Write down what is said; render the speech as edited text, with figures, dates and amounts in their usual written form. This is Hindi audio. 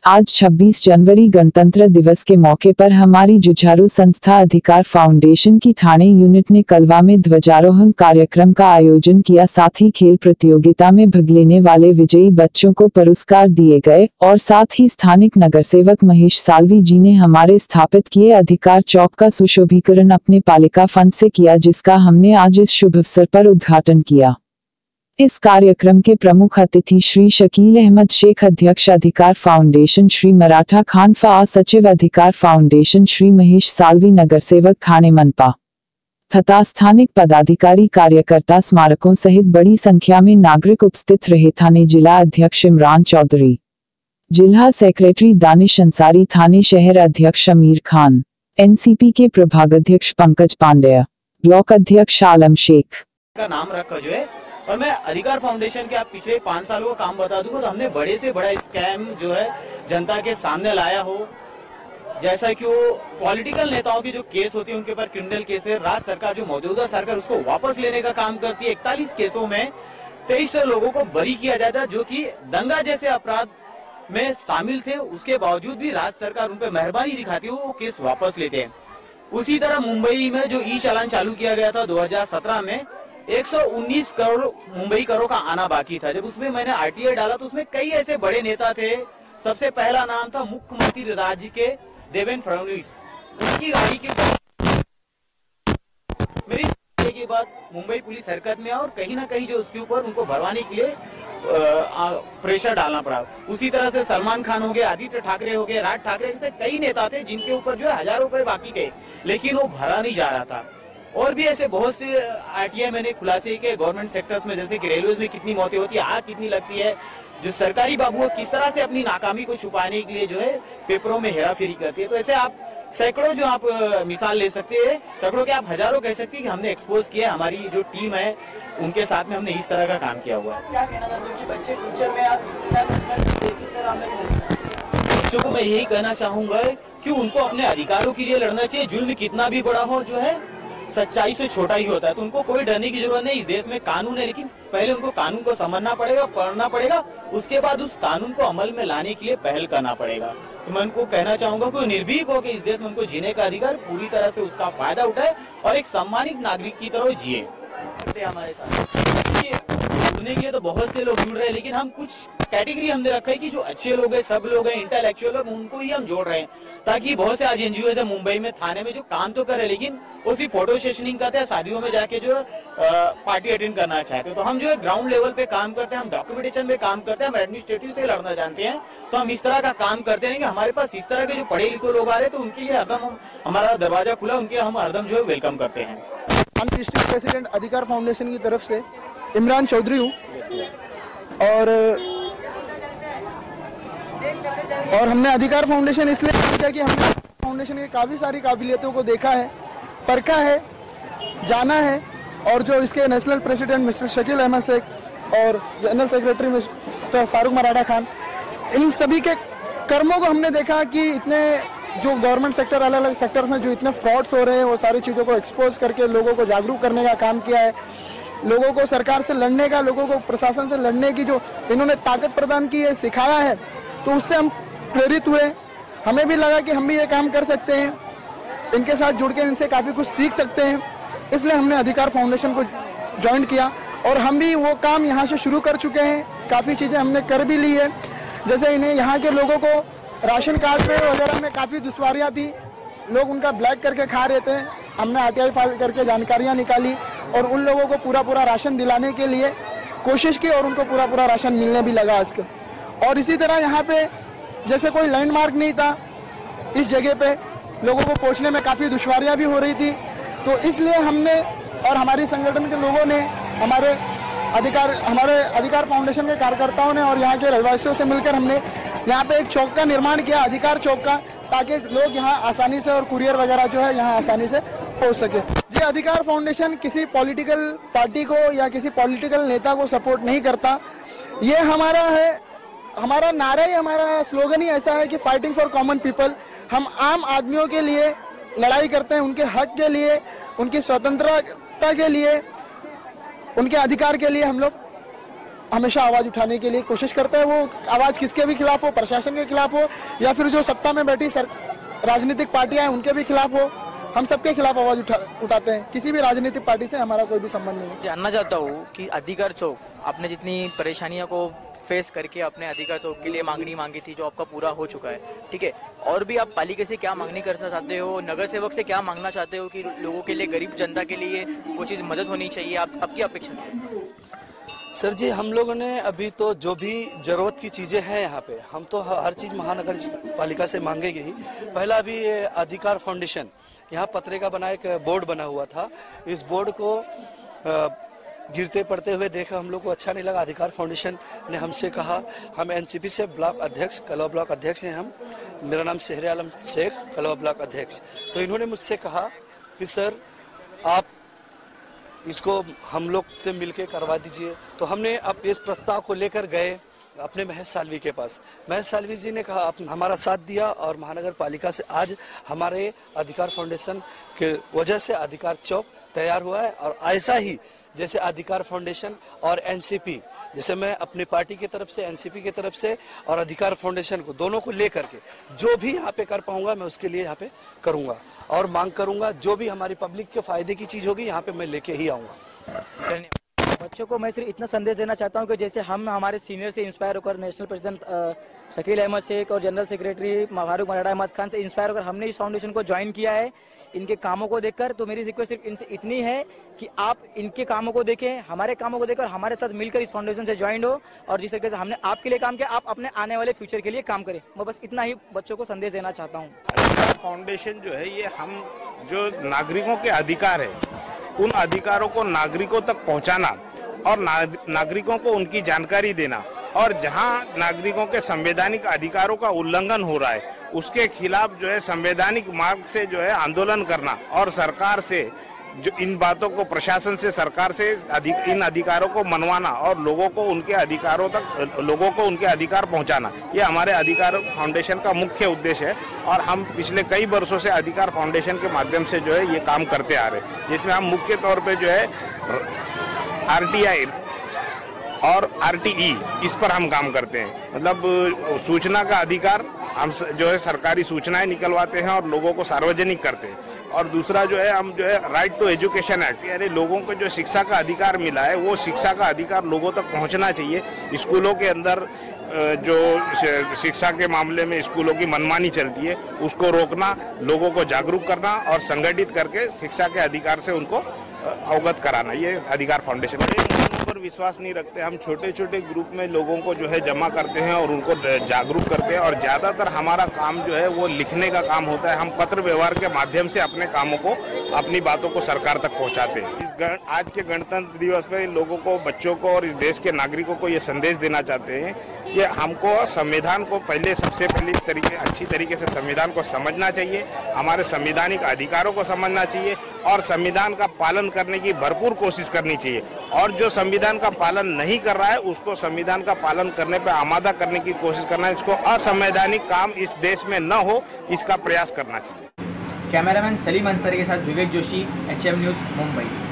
आज 26 जनवरी गणतंत्र दिवस के मौके पर हमारी जुझारू संस्था अधिकार फाउंडेशन की ठाणे यूनिट ने कलवा में ध्वजारोहण कार्यक्रम का आयोजन किया। साथ ही खेल प्रतियोगिता में भाग लेने वाले विजयी बच्चों को पुरस्कार दिए गए और साथ ही स्थानिक नगरसेवक महेश साल्वी जी ने हमारे स्थापित किए अधिकार चौक का सुशोभीकरण अपने पालिका फंड से किया, जिसका हमने आज इस शुभ अवसर पर उद्घाटन किया। इस कार्यक्रम के प्रमुख अतिथि श्री शकील अहमद शेख, अध्यक्ष अधिकार फाउंडेशन श्री मराठा खान फा, सचिव अधिकार फाउंडेशन श्री महेश साल्वी, नगरसेवक ठाणे मनपा तथा स्थानिक पदाधिकारी कार्यकर्ता स्मारकों सहित बड़ी संख्या में नागरिक उपस्थित रहे। थाने जिला अध्यक्ष इमरान चौधरी, जिला सेक्रेटरी दानिश अंसारी, थाने शहर अध्यक्ष अमीर खान, एनसीपी के प्रभागाध्यक्ष पंकज पांडेय, ब्लॉक अध्यक्ष आलम शेख का नाम रखा जो है। और मैं अधिकार फाउंडेशन के आप पिछले 5 सालों का काम बता दूं, तो हमने बड़े से बड़ा स्कैम जो है जनता के सामने लाया हो, जैसा कि वो पॉलिटिकल नेताओं की जो केस होती है उनके ऊपर क्रिमिनल केस है। राज्य सरकार जो मौजूदा सरकार उसको वापस लेने का काम करती है। 41 केसों में 23 लोगों को बरी किया जाता है, जो कि दंगा जैसे अपराध में शामिल थे। उसके बावजूद भी राज्य सरकार उन पर मेहरबानी दिखाती है, वो केस वापस लेते हैं। उसी तरह मुंबई में जो ई चालान चालू किया गया था 2017 में 119 करोड़ मुंबई करोड़ का आना बाकी था। जब उसमें मैंने आरटीआई डाला तो उसमें कई ऐसे बड़े नेता थे। सबसे पहला नाम था मुख्यमंत्री राज्य के देवेंद्र फडणवीस। उनकी गाड़ी की मेरी के बाद मुंबई पुलिस हरकत में और कहीं ना कहीं जो उसके ऊपर उनको भरवाने के लिए प्रेशर डालना पड़ा। उसी तरह से सलमान खान हो गए, आदित्य ठाकरे हो गए, राज ठाकरे जैसे कई नेता थे जिनके ऊपर जो है हजारों रुपए बाकी थे, लेकिन वो भरा नहीं जा रहा था। और भी ऐसे बहुत से आरटीआई मैंने खुलासे किए गवर्नमेंट सेक्टर्स में, जैसे कि रेलवे में कितनी मौतें होती है, आग कितनी लगती है, जो सरकारी बाबू किस तरह से अपनी नाकामी को छुपाने के लिए जो है पेपरों में हेराफेरी करती है। तो ऐसे आप सैकड़ों जो आप मिसाल ले सकते हैं, सैकड़ों के आप हजारों कह सकते हैं कि हमने एक्सपोज किया। हमारी जो टीम है उनके साथ में हमने इस तरह का काम किया हुआ है। क्या कहना चाहते हैं कि बच्चे फ्यूचर में आप किस तरह बच्चों को मैं यही कहना चाहूंगा कि उनको अपने अधिकारों के लिए लड़ना चाहिए। जुल्म कितना भी बड़ा हो जो है सच्चाई से छोटा ही होता है, तो उनको कोई डरने की जरूरत नहीं। इस देश में कानून है, लेकिन पहले उनको कानून को समझना पड़ेगा, पढ़ना पड़ेगा, उसके बाद उस कानून को अमल में लाने के लिए पहल करना पड़ेगा। तो मैं उनको कहना चाहूंगा कि निर्भीक हो कि इस देश में उनको जीने का अधिकार, पूरी तरह से उसका फायदा उठाए और एक सम्मानित नागरिक की तरह जिए। हमारे साथ सुनने के लिए तो बहुत से लोग जुड़ रहे हैं, लेकिन हम कुछ कैटेगरी हमने रखा है कि जो अच्छे लोग हैं, सब लोग हैं, इंटेलेक्चुअल लोग, उनको ही हम जोड़ रहे हैं। ताकि बहुत से आज एनजीओ है मुंबई में, थाने में जो काम तो करे, लेकिन वो सिर्फ फोटो सेशनिंग करते हैं, शादियों में जाके जो पार्टी अटेंड करना चाहते हैं। तो हम जो है ग्राउंड लेवल पे काम करते हैं, हम डॉक्यूमेंटेशन पे काम करते हैं, हम एडमिनिस्ट्रेटिव से लड़ना जानते हैं। तो हम इस तरह का काम करते हैं कि हमारे पास इस तरह के जो पढ़े लिखे लोग आ रहे हैं, तो उनके लिए हरदम हमारा दरवाजा खुला, उनके हम हरदम जो है वेलकम करते हैं। हम डिस्ट्रिक्ट प्रेसिडेंट अधिकार फाउंडेशन की तरफ से इमरान चौधरी हूँ और हमने अधिकार फाउंडेशन इसलिए किया कि हमने फाउंडेशन की काफ़ी सारी काबिलियतों को देखा है, परखा है, जाना है। और जो इसके national president mister Shakeel Ahmed Sheikh और general secretary mister Farooq Maratha Khan, इन सभी के कर्मों को हमने देखा कि इतने जो गवर्नमेंट सेक्टर अलग अलग सेक्टर में जो इतने फ्रॉड्स हो रहे हैं, वो सारी चीज़ों को एक्सपोज करके लोगों को जागरूक करने का काम किया है। लोगों को सरकार से लड़ने का, लोगों को प्रशासन से लड़ने की जो इन्होंने ताकत प्रदान की है, सिखाया है, तो उससे हम प्रेरित हुए। हमें भी लगा कि हम भी ये काम कर सकते हैं, इनके साथ जुड़ के इनसे काफ़ी कुछ सीख सकते हैं। इसलिए हमने अधिकार फाउंडेशन को ज्वाइन किया और हम भी वो काम यहाँ से शुरू कर चुके हैं। काफ़ी चीज़ें हमने कर भी ली है, जैसे इन्हें यहाँ के लोगों को राशन कार्ड पे वगैरह में काफ़ी दुश्वारियाँ थी, लोग उनका ब्लैक करके खा रहे थे। हमने आरटीआई फाइल करके जानकारियाँ निकाली और उन लोगों को पूरा राशन दिलाने के लिए कोशिश की और उनको पूरा राशन मिलने भी लगा इसके। और इसी तरह यहाँ पे जैसे कोई लैंडमार्क नहीं था, इस जगह पे लोगों को पहुँचने में काफ़ी दुश्वारियाँ भी हो रही थी। तो इसलिए हमने और हमारी संगठन के लोगों ने, हमारे अधिकार फाउंडेशन के कार्यकर्ताओं ने और यहाँ के रहवासियों से मिलकर हमने यहाँ पे एक चौक का निर्माण किया, अधिकार चौक का, ताकि लोग यहाँ आसानी से और कुरियर वगैरह जो है यहाँ आसानी से पहुँच सके। जी, अधिकार फाउंडेशन किसी पॉलिटिकल पार्टी को या किसी पॉलिटिकल नेता को सपोर्ट नहीं करता। ये हमारा है, हमारा नारा ही, हमारा स्लोगन ही ऐसा है कि फाइटिंग फॉर कॉमन पीपल। हम आम आदमियों के लिए लड़ाई करते हैं, उनके हक के लिए, उनकी स्वतंत्रता के लिए, उनके अधिकार के लिए हम लोग हमेशा आवाज उठाने के लिए कोशिश करता है। वो आवाज किसके भी खिलाफ हो, प्रशासन के खिलाफ हो या फिर जो सत्ता में बैठी राजनीतिक पार्टियां हैं उनके भी खिलाफ हो, हम सबके खिलाफ आवाज उठाते हैं। किसी भी राजनीतिक पार्टी से हमारा कोई भी संबंध नहीं है। जानना चाहता हूँ कि अधिकार चौक आपने जितनी परेशानियों को फेस करके अपने अधिकार चौक के लिए मांगी थी, जो आपका पूरा हो चुका है, ठीक है, और भी आप पालिका से क्या मांगनी करना चाहते हो, नगर सेवक से क्या मांगना चाहते हो कि लोगों के लिए, गरीब जनता के लिए वो चीज़ मदद होनी चाहिए, आपकी अपेक्षा क्या है? सर जी, हम लोगों ने अभी तो जो भी जरूरत की चीज़ें हैं यहाँ पे, हम तो हर चीज़ महानगर पालिका से मांगेंगे ही। पहला अभी अधिकार फाउंडेशन, यहाँ पत्रिका बना एक बोर्ड बना हुआ था, इस बोर्ड को गिरते पड़ते हुए देखा, हम लोग को अच्छा नहीं लगा। अधिकार फाउंडेशन ने हमसे कहा, हम एनसीपी से ब्लॉक अध्यक्ष, कलवा ब्लॉक अध्यक्ष हैं हम, मेरा नाम सेहरे आलम शेख, कलवा ब्लॉक अध्यक्ष। तो इन्होंने मुझसे कहा कि सर आप इसको हम लोग से मिलके करवा दीजिए। तो हमने अब इस प्रस्ताव को लेकर गए अपने महेश सालवी के पास। महेश सालवी जी ने कहा, आप हमारा साथ दिया और महानगर पालिका से आज हमारे अधिकार फाउंडेशन के वजह से अधिकार चौक तैयार हुआ है। और ऐसा ही जैसे अधिकार फाउंडेशन और एनसीपी, जैसे मैं अपनी पार्टी की तरफ से, एनसीपी की तरफ से और अधिकार फाउंडेशन को, दोनों को लेकर के जो भी यहाँ पे कर पाऊंगा मैं उसके लिए यहाँ पे करूंगा और मांग करूंगा। जो भी हमारी पब्लिक के फायदे की चीज होगी यहाँ पे मैं लेके ही आऊंगा। बच्चों को मैं सिर्फ इतना संदेश देना चाहता हूं कि जैसे हम हमारे सीनियर से इंस्पायर होकर नेशनल प्रेसिडेंट शकील अहमद शेख और जनरल सेक्रेटरी फारूक मराठा अहमद खान से इंस्पायर होकर हमने इस फाउंडेशन को ज्वाइन किया है, इनके कामों को देखकर। तो मेरी रिक्वेस्ट सिर्फ इनसे इतनी है कि आप इनके कामों को देखें, हमारे कामों को देखें, हमारे साथ मिलकर इस फाउंडेशन से ज्वाइन हो और जिस तरीके से हमने आपके लिए काम किया, आप अपने आने वाले फ्यूचर के लिए काम करें। मैं बस इतना ही बच्चों को संदेश देना चाहता हूँ। फाउंडेशन जो है, ये हम जो नागरिकों के अधिकार है, उन अधिकारों को नागरिकों तक पहुँचाना और नागरिकों को उनकी जानकारी देना, और जहां नागरिकों के संवैधानिक अधिकारों का उल्लंघन हो रहा है उसके खिलाफ जो है संवैधानिक मार्ग से जो है आंदोलन करना और सरकार से जो इन बातों को, प्रशासन से, सरकार से इन अधिकारों को मनवाना और लोगों को उनके अधिकारों तक, लोगों को उनके अधिकार पहुंचाना, ये हमारे अधिकार फाउंडेशन का मुख्य उद्देश्य है। और हम पिछले कई वर्षों से अधिकार फाउंडेशन के माध्यम से जो है ये काम करते आ रहे हैं, जिसमें हम मुख्य तौर पे जो है RTI और RTE, इस पर हम काम करते हैं। मतलब सूचना का अधिकार, हम जो है सरकारी सूचनाएं निकलवाते हैं और लोगों को सार्वजनिक करते हैं। और दूसरा जो है, हम जो है राइट टू एजुकेशन एक्ट, यानी लोगों को जो शिक्षा का अधिकार मिला है वो शिक्षा का अधिकार लोगों तक पहुंचना चाहिए। स्कूलों के अंदर जो शिक्षा के मामले में स्कूलों की मनमानी चलती है उसको रोकना, लोगों को जागरूक करना और संगठित करके शिक्षा के अधिकार से उनको अवगत कराना, ये अधिकार फाउंडेशन है। पर विश्वास नहीं रखते, हम छोटे छोटे ग्रुप में लोगों को जो है जमा करते हैं और उनको जागरूक करते हैं। और ज्यादातर हमारा काम जो है वो लिखने का काम होता है। हम पत्र व्यवहार के माध्यम से अपने कामों को, अपनी बातों को सरकार तक पहुंचाते हैं। आज के गणतंत्र दिवस पे लोगों को, बच्चों को और इस देश के नागरिकों को ये संदेश देना चाहते हैं कि हमको संविधान को पहले, सबसे पहले अच्छी तरीके से संविधान को समझना चाहिए, हमारे संवैधानिक अधिकारों को समझना चाहिए और संविधान का पालन करने की भरपूर कोशिश करनी चाहिए। और जो संविधान का पालन नहीं कर रहा है उसको संविधान का पालन करने पर आमादा करने की कोशिश करना है। इसको असंवैधानिक काम इस देश में न हो, इसका प्रयास करना चाहिए। कैमरामैन सलीम अंसारी के साथ विवेक जोशी, HM न्यूज़, मुंबई।